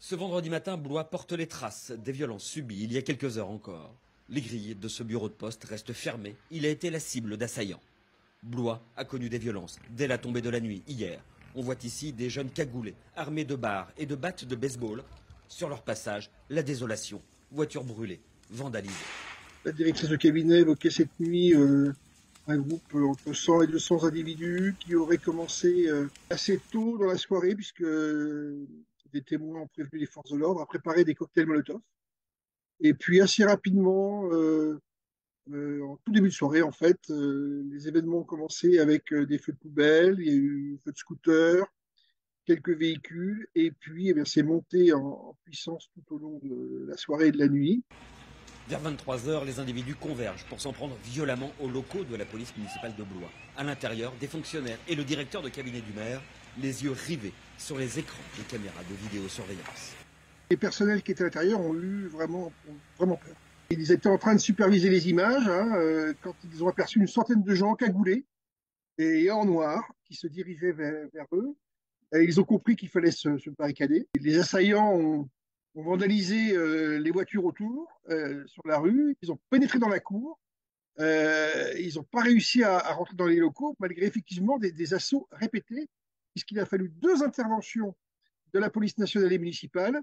Ce vendredi matin, Blois porte les traces des violences subies il y a quelques heures encore. Les grilles de ce bureau de poste restent fermées. Il a été la cible d'assaillants. Blois a connu des violences dès la tombée de la nuit, hier. On voit ici des jeunes cagoulés, armés de barres et de battes de baseball. Sur leur passage, la désolation. Voitures brûlées, vandalisées. La directrice de cabinet évoquait cette nuit un groupe entre 100 et 200 individus qui aurait commencé assez tôt dans la soirée, puisque des témoins ont prévenu les forces de l'ordre, à préparer des cocktails Molotov. Et puis assez rapidement, en tout début de soirée, en fait, les événements ont commencé avec des feux de poubelle, il y a eu feux de scooter, quelques véhicules, et puis eh bien, c'est monté en puissance tout au long de la soirée et de la nuit. Vers 23 heures, les individus convergent pour s'en prendre violemment aux locaux de la police municipale de Blois. À l'intérieur, des fonctionnaires et le directeur de cabinet du maire, les yeux rivés sur les écrans des caméras de vidéosurveillance. Les personnels qui étaient à l'intérieur ont eu vraiment peur. Ils étaient en train de superviser les images quand ils ont aperçu une centaine de gens cagoulés et en noir qui se dirigeaient vers eux. Et ils ont compris qu'il fallait se barricader. Les assaillants ont vandalisé les voitures autour, sur la rue. Ils ont pénétré dans la cour. Ils n'ont pas réussi à rentrer dans les locaux, malgré effectivement des assauts répétés, puisqu'il a fallu 2 interventions de la police nationale et municipale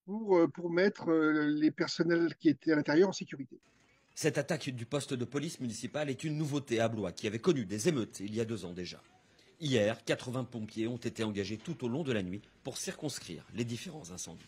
pour mettre les personnels qui étaient à l'intérieur en sécurité. Cette attaque du poste de police municipale est une nouveauté à Blois, qui avait connu des émeutes il y a 2 ans déjà. Hier, 80 pompiers ont été engagés tout au long de la nuit pour circonscrire les différents incendies.